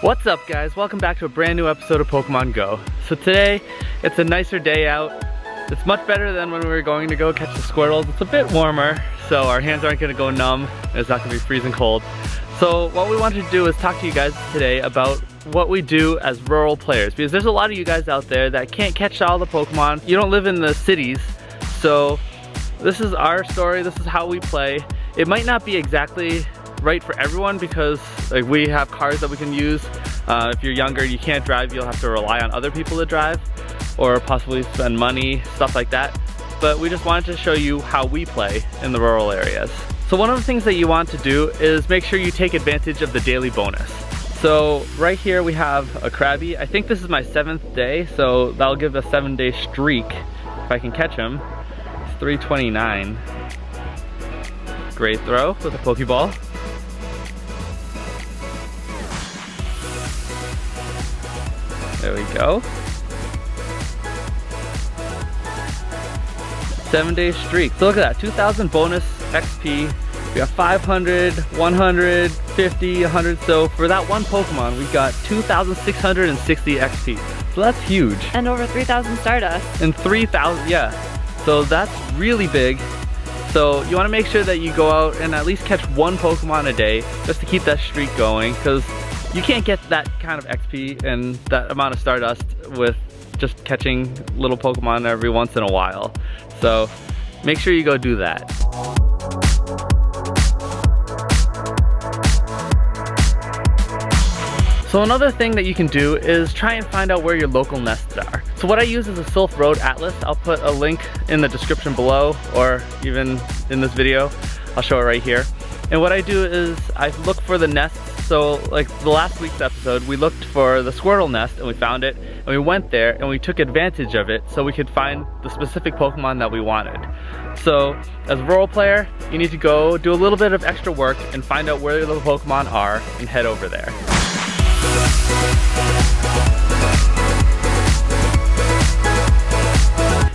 What's up guys, welcome back to a brand new episode of Pokemon Go. So today, it's a nicer day out. It's much better than when we were going to go catch the Squirtles. It's a bit warmer, so our hands aren't gonna go numb. It's not gonna be freezing cold. So what we wanted to do is talk to you guys today about what we do as rural players, because there's a lot of you guys out there that can't catch all the Pokemon. You don't live in the cities, so this is our story, this is how we play. It might not be exactly right for everyone because like we have cars that we can use. If you're younger, you can't drive, you'll have to rely on other people to drive or possibly spend money, stuff like that. But we just wanted to show you how we play in the rural areas. So one of the things that you want to do is make sure you take advantage of the daily bonus. So right here we have a Krabby. I think this is my 7th day, so that'll give a 7-day streak if I can catch him. It's 329. Great throw with a Pokeball. There we go. 7-day streak. So look at that, 2,000 bonus XP. We got 500, 100, 50, 100. So for that one Pokemon, we got 2,660 XP. So that's huge. And over 3,000 Stardust. And 3,000, yeah. So that's really big. So you want to make sure that you go out and at least catch one Pokemon a day just to keep that streak going, because you can't get that kind of XP and that amount of Stardust with just catching little Pokemon every once in a while. So make sure you go do that. So another thing that you can do is try and find out where your local nests are. So what I use is a Sylph Road Atlas. I'll put a link in the description below or even in this video. I'll show it right here. And what I do is I look for the nests. So like the last week's episode, we looked for the Squirtle nest and we found it, and we went there and we took advantage of it so we could find the specific Pokemon that we wanted. So as a rural player, you need to go do a little bit of extra work and find out where your little Pokemon are and head over there.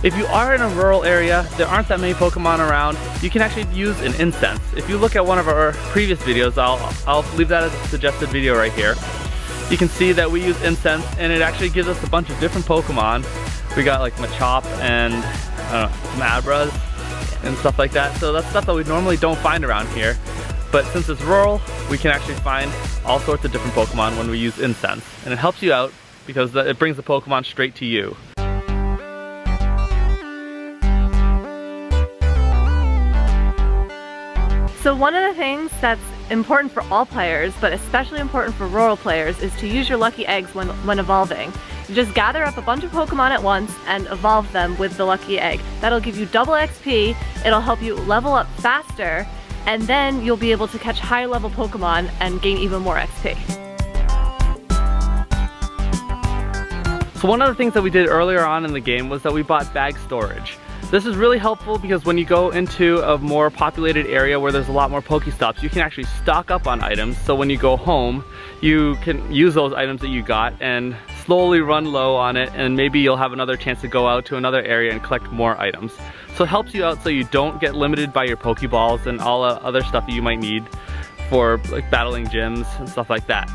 If you are in a rural area, there aren't that many Pokemon around, you can actually use an incense. If you look at one of our previous videos, I'll leave that as a suggested video right here. You can see that we use incense and it actually gives us a bunch of different Pokemon. We got like Machop and some Abras and stuff like that. So that's stuff that we normally don't find around here. But since it's rural, we can actually find all sorts of different Pokemon when we use incense. And it helps you out because it brings the Pokemon straight to you. So one of the things that's important for all players, but especially important for rural players, is to use your lucky eggs when evolving. You just gather up a bunch of Pokemon at once and evolve them with the lucky egg. That'll give you double XP, it'll help you level up faster, and then you'll be able to catch higher level Pokemon and gain even more XP. So one of the things that we did earlier on in the game was that we bought bag storage. This is really helpful because when you go into a more populated area where there's a lot more Pokestops, you can actually stock up on items. So when you go home, you can use those items that you got and slowly run low on it, and maybe you'll have another chance to go out to another area and collect more items. So it helps you out so you don't get limited by your Pokeballs and all the other stuff that you might need for like battling gyms and stuff like that.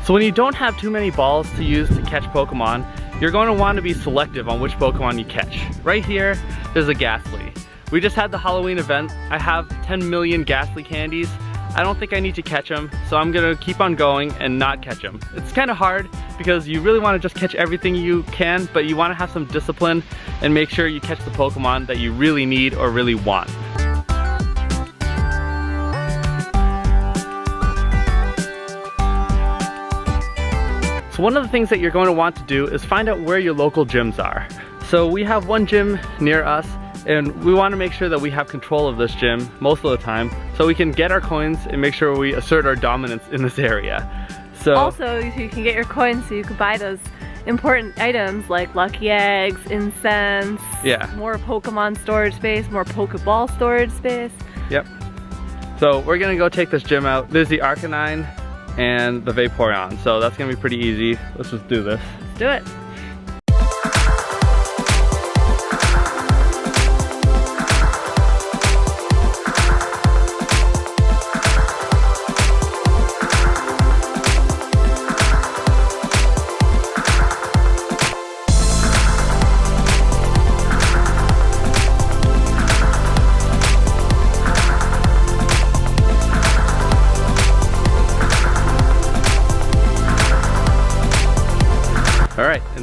So when you don't have too many balls to use to catch Pokemon, you're going to want to be selective on which Pokemon you catch. Right here, there's a Ghastly. We just had the Halloween event. I have 10 million Ghastly candies. I don't think I need to catch them, so I'm gonna keep on going and not catch them. It's kind of hard because you really want to just catch everything you can, but you want to have some discipline and make sure you catch the Pokemon that you really need or really want. So one of the things that you're going to want to do is find out where your local gyms are. So we have one gym near us, and we want to make sure that we have control of this gym most of the time so we can get our coins and make sure we assert our dominance in this area. So also, you can get your coins so you can buy those important items like lucky eggs, incense, more Pokemon storage space, more Pokeball storage space. Yep. So we're gonna go take this gym out. There's the Arcanine and the Vaporeon, so that's gonna be pretty easy. Let's just do this. Let's do it.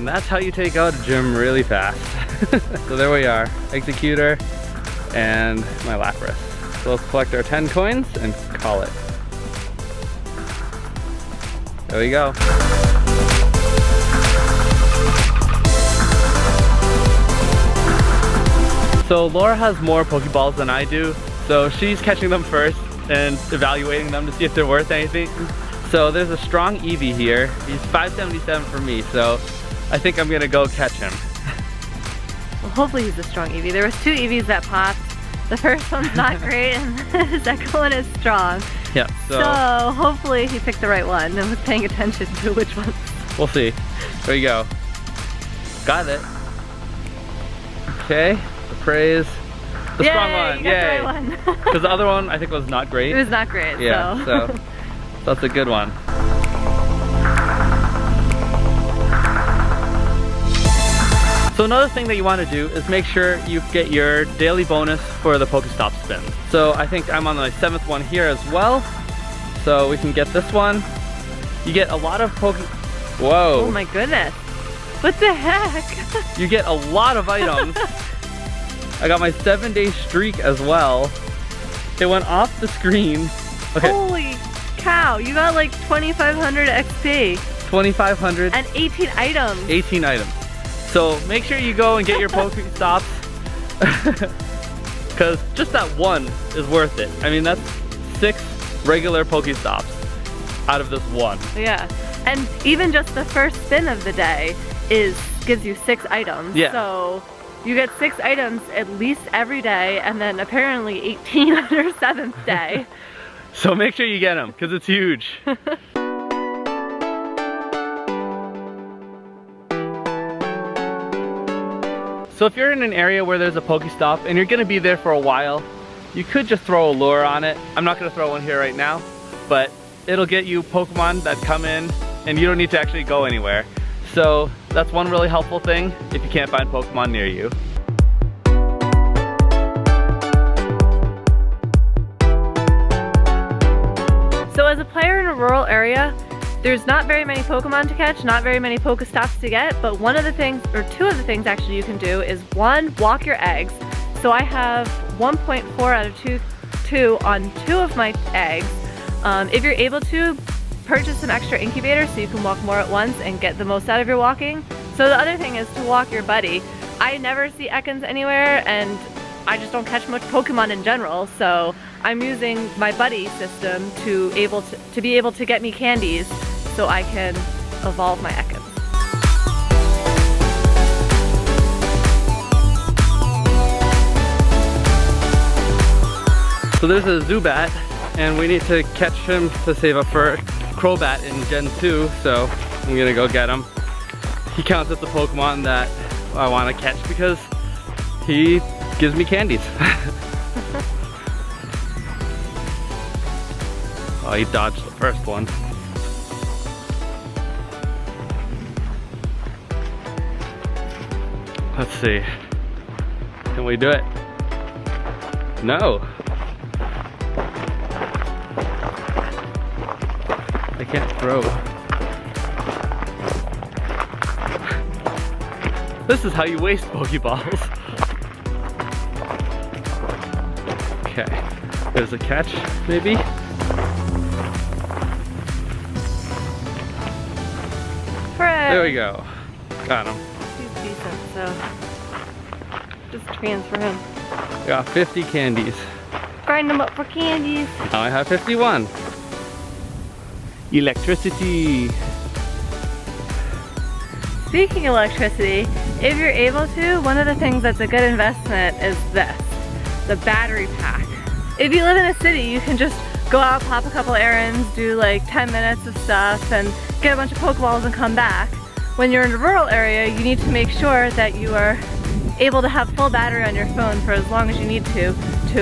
And that's how you take out a gym really fast. So there we are, Executor and my Lapras. So let's collect our 10 coins and call it. There we go. So Laura has more Pokeballs than I do, so she's catching them first and evaluating them to see if they're worth anything. So there's a strong Eevee here. He's 577 for me, so I think I'm gonna go catch him. Well, hopefully he's a strong Eevee. There was 2 Eevees that popped. The first one's not great, and the second one is strong. Yeah, so hopefully he picked the right one and was paying attention to which one. We'll see. There you go. Got it. Okay, the praise. The Yay, strong one, you got the right one. Because the other one I think was not great. It was not great, yeah, so that's a good one. So another thing that you want to do is make sure you get your daily bonus for the Pokestop spins. So I think I'm on my 7th one here as well. So we can get this one. You get a lot of Whoa. Oh my goodness. What the heck? You get a lot of items. I got my 7-day streak as well. It went off the screen. Okay. Holy cow, you got like 2,500 XP. 2,500. And 18 items. 18 items. So make sure you go and get your Pokestops. Because just that one is worth it. I mean, that's 6 regular Pokestops out of this one. Yeah. And even just the first spin of the day gives you 6 items. Yeah. So you get 6 items at least every day, and then apparently 18 on your 7th day. So make sure you get them, because it's huge. So if you're in an area where there's a Pokestop and you're gonna be there for a while, you could just throw a lure on it. I'm not gonna throw one here right now, but it'll get you Pokemon that come in and you don't need to actually go anywhere. So that's one really helpful thing if you can't find Pokemon near you. So as a player in a rural area, there's not very many Pokemon to catch, not very many Pokestops to get, but one of the things, or 2 of the things actually you can do is 1, walk your eggs. So I have 1.4 out of 2 on 2 of my eggs. If you're able to, purchase some extra incubators so you can walk more at once and get the most out of your walking. So the other thing is to walk your buddy. I never see Ekans anywhere, and I just don't catch much Pokemon in general, so I'm using my buddy system to be able to get me candies so I can evolve my Ekans. So there's a Zubat, and we need to catch him to save up for Crobat in Gen 2, so I'm gonna go get him. He counts as the Pokemon that I want to catch because he gives me candies. Oh, he dodged the first one. Let's see. Can we do it? No. I can't throw. This is how you waste Pokeballs. Okay. There's a catch, maybe? Hooray! There we go. Got him. He's decent, so just transfer him. Got 50 candies. Grind them up for candies. Now I have 51. Electricity. Speaking of electricity, if you're able to, one of the things that's a good investment is this, the battery pack. If you live in a city, you can just go out, pop a couple errands, do like 10 minutes of stuff, and get a bunch of Pokeballs and come back. When you're in a rural area, you need to make sure that you are able to have full battery on your phone for as long as you need to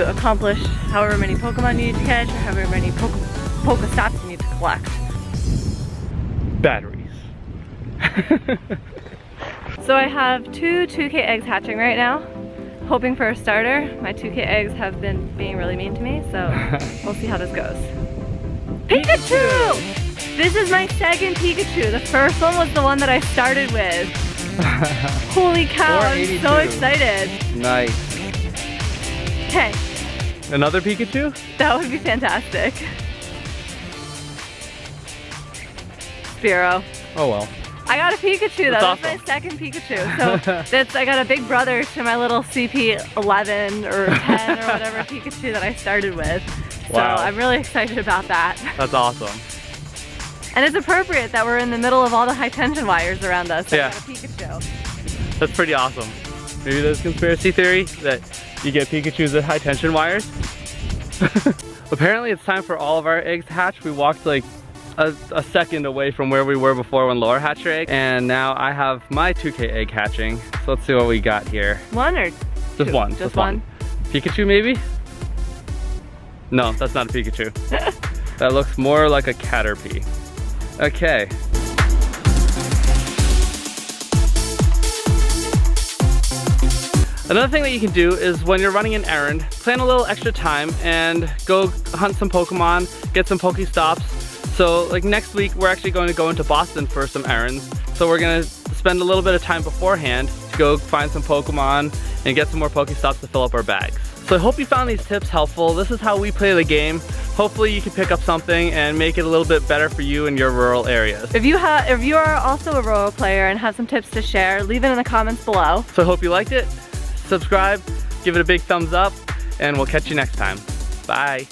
accomplish however many Pokemon you need to catch or however many Pokestops you need to collect. Batteries. So I have 2 2K eggs hatching right now, hoping for a starter. My 2K eggs have been being really mean to me, so we'll see how this goes. Pikachu! This is my second Pikachu. The first one was the one that I started with. Holy cow, I'm 482. so excited. Nice. Okay, Another Pikachu? that would be fantastic. Spearow. Oh well. I got a Pikachu. That's That was awesome. my second Pikachu. So I got a big brother to my little CP11 or 10 or whatever Pikachu that I started with. Wow. So I'm really excited about that. That's awesome. And it's appropriate that we're in the middle of all the high tension wires around us. So Yeah. I got a Pikachu. That's pretty awesome. Maybe there's a conspiracy theory that you get Pikachus with high tension wires. Apparently it's time for all of our eggs to hatch. We walked like a second away from where we were before when Laura hatched her egg. And now I have my 2K egg hatching. So let's see what we got here. One or Just two? one. Just one. Pikachu maybe? No, that's not a Pikachu. That looks more like a Caterpie. Okay. Another thing that you can do is when you're running an errand, plan a little extra time and go hunt some Pokemon, get some Pokestops. So like next week, we're actually going to go into Boston for some errands. So we're gonna spend a little bit of time beforehand to go find some Pokemon and get some more Pokestops to fill up our bags. So I hope you found these tips helpful. This is how we play the game. Hopefully you can pick up something and make it a little bit better for you in your rural areas. If you are also a rural player and have some tips to share, leave it in the comments below. So I hope you liked it. Subscribe, give it a big thumbs up, and we'll catch you next time. Bye.